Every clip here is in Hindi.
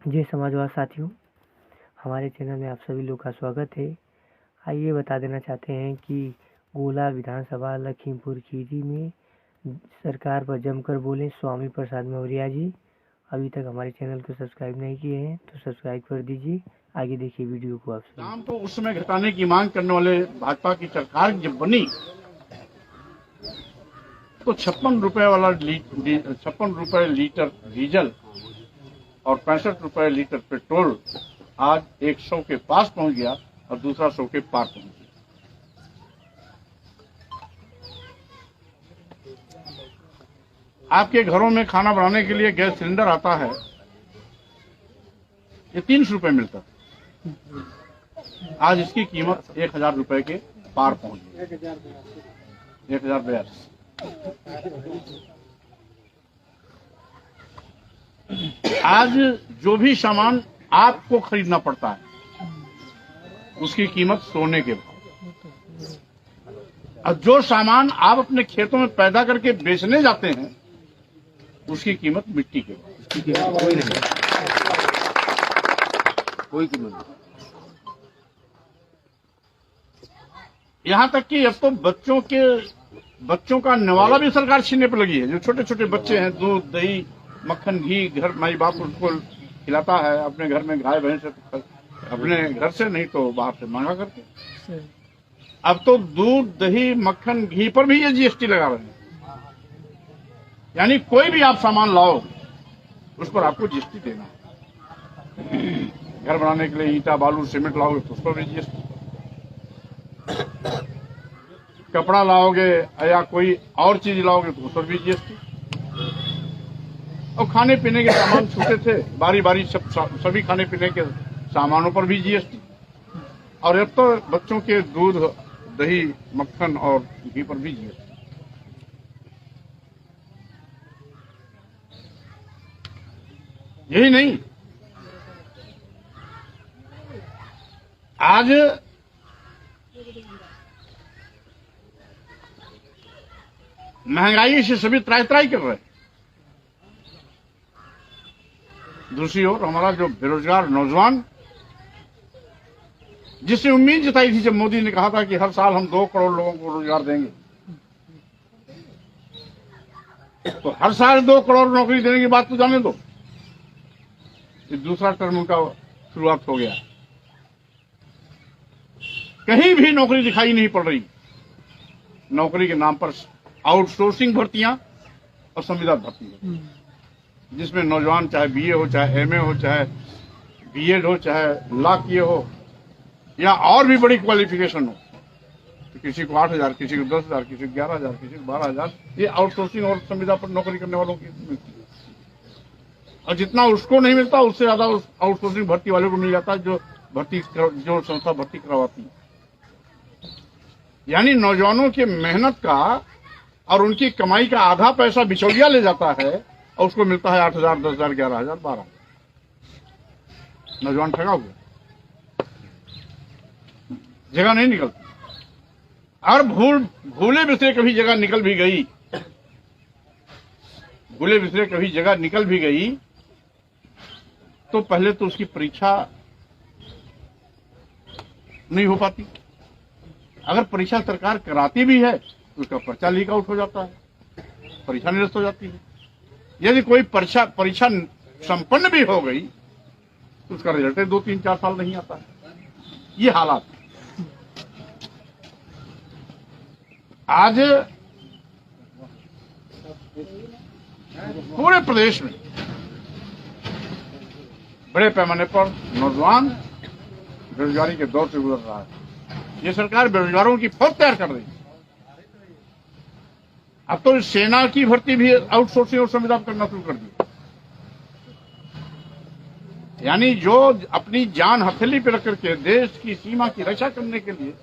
जय समाजवाद साथियों, हमारे चैनल में आप सभी लोग का स्वागत है। आइए बता देना चाहते हैं कि गोला विधानसभा लखीमपुर खीरी में सरकार पर जमकर बोले स्वामी प्रसाद मौर्य जी। अभी तक हमारे चैनल को सब्सक्राइब नहीं किए हैं तो सब्सक्राइब कर दीजिए। आगे देखिए वीडियो को। आप दाम तो उस समय घटाने की मांग करने वाले भाजपा की सरकार जब बनी तो 56 रुपए वाला 56 रुपए लीटर डीजल और 65 रुपए लीटर पेट्रोल आज 100 के पास पहुंच गया और दूसरा 100 के पार पहुंच गया। आपके घरों में खाना बनाने के लिए गैस सिलेंडर आता है, ये 300 रुपए मिलता है, आज इसकी कीमत 1000 रुपए के पार पहुंच गई, 1082। आज जो भी सामान आपको खरीदना पड़ता है उसकी कीमत सोने के भाव, और जो सामान आप अपने खेतों में पैदा करके बेचने जाते हैं उसकी कीमत मिट्टी के भाव। कोई नहीं, कोई कीमत नहीं। यहां तक कि अब तो बच्चों का निवाला भी सरकार छीनने पर लगी है। जो छोटे छोटे बच्चे हैं, दूध दही मक्खन घी घर माई बाप उसको खिलाता है, अपने घर में गाय भैंस अपने घर से नहीं तो बाहर से मांगा करके। अब तो दूध दही मक्खन घी पर भी ये जीएसटी लगा रहे हैं, यानी कोई भी आप सामान लाओ उस पर आपको जीएसटी देना है। घर बनाने के लिए ईंटा बालू सीमेंट लाओगे तो उस पर भी जीएसटी, कपड़ा लाओगे या कोई और चीज लाओगे तो उस पर भी जीएसटी। और खाने पीने के सामान छूटे थे, बारी बारी सभी खाने पीने के सामानों पर भी जीएसटी, और अब तो बच्चों के दूध दही मक्खन और घी पर भी जीएसटी। यही नहीं, आज महंगाई से सभी त्राई त्राई कर रहे हैं। दूसरी ओर हमारा जो बेरोजगार नौजवान, जिससे उम्मीद जताई थी जब मोदी ने कहा था कि हर साल हम 2 करोड़ लोगों को रोजगार देंगे, तो हर साल 2 करोड़ नौकरी देने की बात तो जाने दो, ये दूसरा टर्म उनका शुरुआत हो गया। कहीं भी नौकरी दिखाई नहीं पड़ रही। नौकरी के नाम पर आउटसोर्सिंग भर्तियां और संविदा भर्ती, जिसमें नौजवान चाहे बीए हो, चाहे एमए हो, चाहे बीएड हो, चाहे लॉ किए हो या और भी बड़ी क्वालिफिकेशन हो, तो किसी को 8000, किसी को 10,000, किसी को 11,000, किसी को 12,000, ये आउटसोर्सिंग और संविदा पर नौकरी करने वालों की मिलती है। और जितना उसको नहीं मिलता उससे ज्यादा उस आउटसोर्सिंग भर्ती वाले को मिल जाता है, जो संस्था भर्ती करवाती है। यानी नौजवानों की मेहनत का और उनकी कमाई का आधा पैसा बिचौलिया ले जाता है और उसको मिलता है 8,000, 10,000, 11,000, 12,000। नौजवान ठगा हुआ, जगह नहीं निकलती। और भूले बिसरे कभी जगह निकल भी गई, भूले बिसरे कभी जगह निकल भी गई तो पहले तो उसकी परीक्षा नहीं हो पाती। अगर परीक्षा सरकार कराती भी है तो उसका पर्चा लीक आउट हो जाता है, परीक्षा निरस्त हो जाती है। यदि कोई परीक्षा संपन्न भी हो गई तो उसका रिजल्ट 2, 3, 4 साल नहीं आता है। ये हालात आज पूरे प्रदेश में बड़े पैमाने पर नौजवान बेरोजगारी के दौर से गुजर रहा है। ये सरकार बेरोजगारों की फौज तैयार कर रही है। अब तो सेना की भर्ती भी आउटसोर्सिंग और संविदा करना शुरू कर दी। यानी जो अपनी जान हथेली पे रख करके देश की सीमा की रक्षा करने के लिए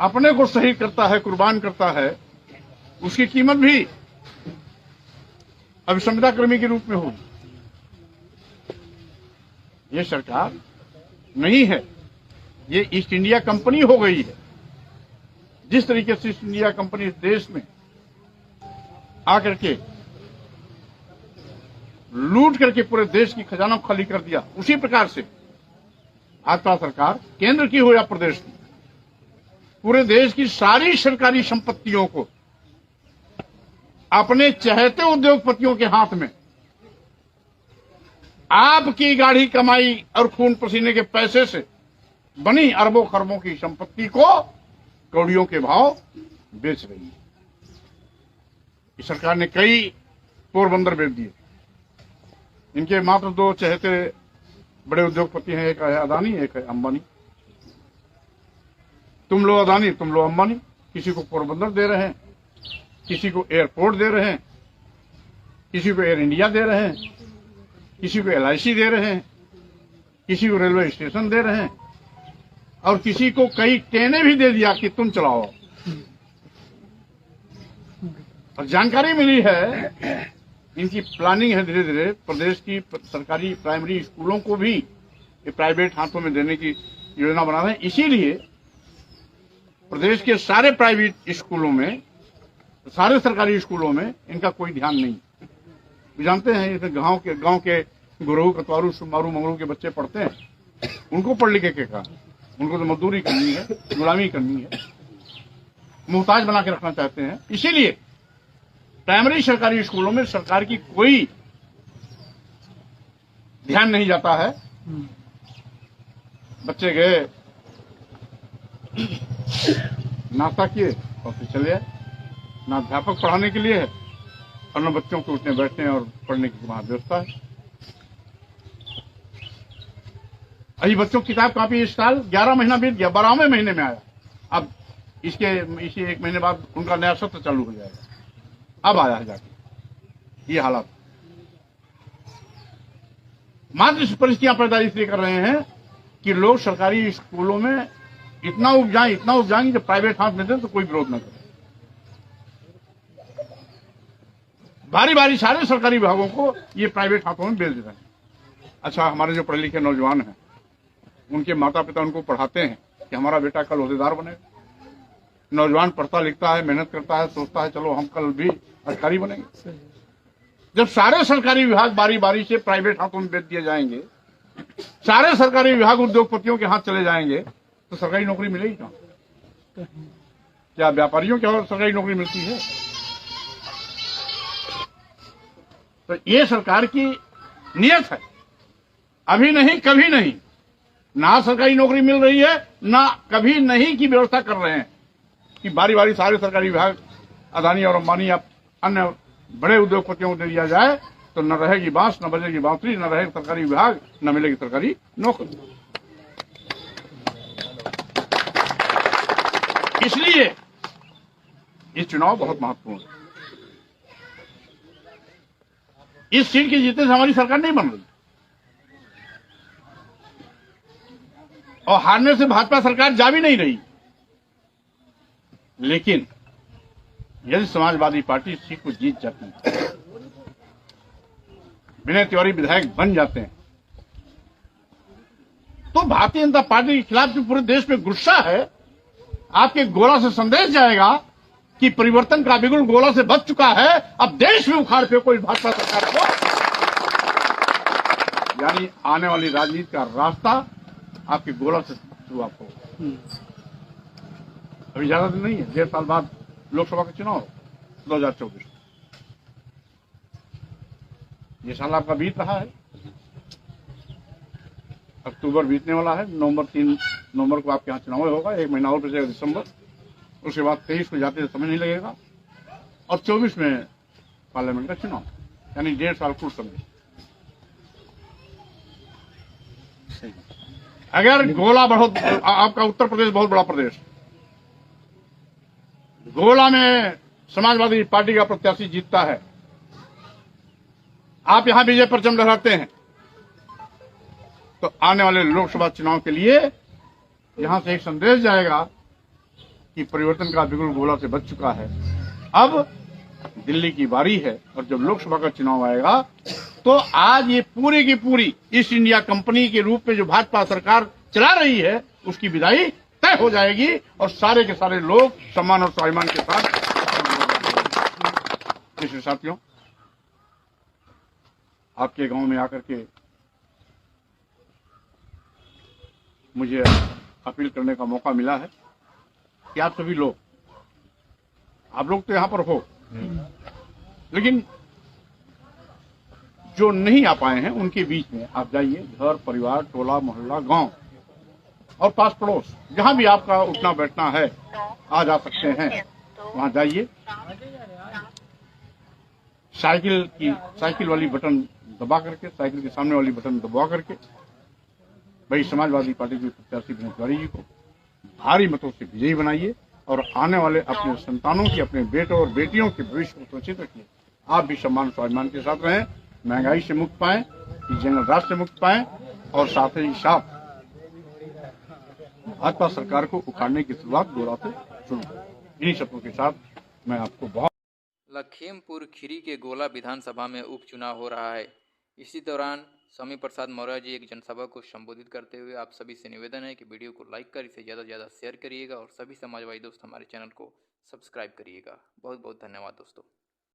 अपने को शहीद करता है, कुर्बान करता है, उसकी कीमत भी अब संविदा कर्मी के रूप में होगी। ये सरकार नहीं है, ये ईस्ट इंडिया कंपनी हो गई है। जिस तरीके से ईस्ट इंडिया कंपनी इस देश में आकर के लूट करके पूरे देश की खजाना खाली कर दिया, उसी प्रकार से भाजपा सरकार केंद्र की हो या प्रदेश की, पूरे देश की सारी सरकारी संपत्तियों को अपने चहेते उद्योगपतियों के हाथ में आपकी गाढ़ी कमाई और खून पसीने के पैसे से बनी अरबों खरबों की संपत्ति को कौड़ियों के भाव बेच रही है। इस सरकार ने कई पोरबंदर बेच दिए। इनके मात्र दो चहेते बड़े उद्योगपति हैं, एक है अदानी, एक है अंबानी। तुम लो अदानी, तुम लो अंबानी, किसी को पोरबंदर दे रहे हैं, किसी को एयरपोर्ट दे रहे हैं, किसी को एयर इंडिया दे रहे हैं, किसी को LIC दे रहे हैं, किसी को रेलवे स्टेशन दे रहे हैं, और किसी को कई ट्रेनें भी दे दिया कि तुम चलाओ। और जानकारी मिली है, इनकी प्लानिंग है धीरे धीरे प्रदेश की सरकारी प्राइमरी स्कूलों को भी ये प्राइवेट हाथों में देने की योजना बना रहे हैं। इसीलिए प्रदेश के सारे प्राइवेट स्कूलों में, सारे सरकारी स्कूलों में इनका कोई ध्यान नहीं। जानते हैं ये गांव के गुरु कतवारू सुमारू मंगरू के बच्चे पढ़ते हैं, उनको पढ़ लिखे के कहा, उनको तो मजदूरी करनी है, गुलामी करनी है, मुहताज बना के रखना चाहते हैं। इसीलिए प्राइमरी सरकारी स्कूलों में सरकार की कोई ध्यान नहीं जाता है। बच्चे गए, नाश्ता किए और फिर चले आए। ना अध्यापक पढ़ाने के लिए है और न बच्चों को उठने बैठने और पढ़ने की वहां व्यवस्था है। अभी बच्चों की किताब कापी इस साल 11 महीना बीत गया, 12वें महीने में आया। अब इसी 1 महीने बाद उनका नया सत्र चालू हो जाएगा। अब आया है जाके ये हालात। मात्र परिस्थितियां पैदा इसलिए कर रहे हैं कि लोग सरकारी स्कूलों में इतना उपजाएंगे जब प्राइवेट हाथ में दे तो कोई विरोध न करे। बारी बारी सारे सरकारी विभागों को ये प्राइवेट हाथों में बेच देते हैं। अच्छा, हमारे जो पढ़े लिखे नौजवान हैं, उनके माता पिता उनको पढ़ाते हैं कि हमारा बेटा कल ओहदेदार बनेगा। नौजवान पढ़ता लिखता है, मेहनत करता है, सोचता है चलो हम कल भी अधिकारी बनेंगे। जब सारे सरकारी विभाग बारी बारी से प्राइवेट हाथों में बेच दिए जाएंगे, सारे सरकारी विभाग उद्योगपतियों के हाथ चले जाएंगे, तो सरकारी नौकरी मिलेगी कहां? क्या व्यापारियों को सरकारी नौकरी मिलती है? तो ये सरकार की नियत है, अभी नहीं कभी नहीं। ना सरकारी नौकरी मिल रही है, ना कभी नहीं की व्यवस्था कर रहे हैं कि बारी बारी सारे सरकारी विभाग अदानी और अंबानी या अन्य बड़े उद्योगपतियों को दे दिया जाए तो न रहेगी बांस, न बजेगी बांसुरी, न रहेगा सरकारी विभाग, न मिलेगी सरकारी नौकरी। इसलिए ये चुनाव बहुत महत्वपूर्ण है। इस सीट के जीतने से हमारी सरकार नहीं बन रही और हारने से भाजपा सरकार जा भी नहीं रही। लेकिन यदि समाजवादी पार्टी इस सीट को जीत जाती है, विनय तिवारी विधायक बन जाते हैं, तो भारतीय जनता पार्टी के खिलाफ जो पूरे देश में गुस्सा है, आपके गोला से संदेश जाएगा कि परिवर्तन का बिगुल गोला से बच चुका है, अब देश में उखाड़ फेंको इस भाजपा सरकार को। यानी आने वाली राजनीति का रास्ता आपके गोला से शुरुआत होगा। अभी ज्यादा दिन नहीं है, 1.5 साल बाद लोकसभा का चुनाव 2024। ये साल आपका बीत रहा है, अक्टूबर बीतने वाला है, 3 नवंबर को आपके यहाँ चुनाव होगा, 1 महीना और बचेगा दिसंबर, उसके बाद 23 को जाते समय नहीं लगेगा और 24 में पार्लियामेंट का चुनाव, यानी 1.5 साल कुल समय। अगर गोला बहुत, आपका उत्तर प्रदेश बहुत बड़ा प्रदेश, गोला में समाजवादी पार्टी का प्रत्याशी जीतता है, आप यहां विजय परचम लहराते हैं, तो आने वाले लोकसभा चुनाव के लिए यहां से एक संदेश जाएगा कि परिवर्तन का बिगुल गोला से बच चुका है। अब दिल्ली की बारी है और जब लोकसभा का चुनाव आएगा तो आज ये पूरी की पूरी ईस्ट इंडिया कंपनी के रूप में जो भाजपा सरकार चला रही है, उसकी विदाई तय हो जाएगी और सारे के सारे लोग सम्मान और स्वाभिमान के साथ। इसलिए साथियों, आपके गांव में आकर के मुझे अपील करने का मौका मिला है कि आप सभी लोग, आप लोग तो यहाँ पर हो, लेकिन जो नहीं आ पाए हैं उनके बीच में आप जाइए। घर परिवार, टोला मोहल्ला, गांव और पास पड़ोस, जहां भी आपका उठना बैठना है, आ जा सकते हैं, वहां जाइए। साइकिल वाली बटन दबा करके, साइकिल के सामने वाली बटन दबा करके भाई समाजवादी पार्टी के प्रत्याशी विनोद तिवारी जी को भारी मतों से विजयी बनाइए और आने वाले अपने संतानों की, अपने बेटों और बेटियों के भविष्य को सुरक्षित रखिए। आप भी सम्मान स्वाभिमान के साथ रहें, महंगाई से मुक्त पाएं, जंगल राज से मुक्त पाएं और साथ ही साथ भाजपा सरकार को उखाड़ने की शुरुआत गोला से शुरू करें। इन्हीं शब्दों के साथ मैं आपको बहुत लखीमपुर खीरी के गोला विधानसभा में उपचुनाव हो रहा है। इसी दौरान स्वामी प्रसाद मौर्य जी एक जनसभा को संबोधित करते हुए आप सभी से निवेदन है कि वीडियो को लाइक कर इसे ज़्यादा से ज़्यादा शेयर करिएगा और सभी समाजवादी दोस्त हमारे चैनल को सब्सक्राइब करिएगा। बहुत बहुत धन्यवाद दोस्तों।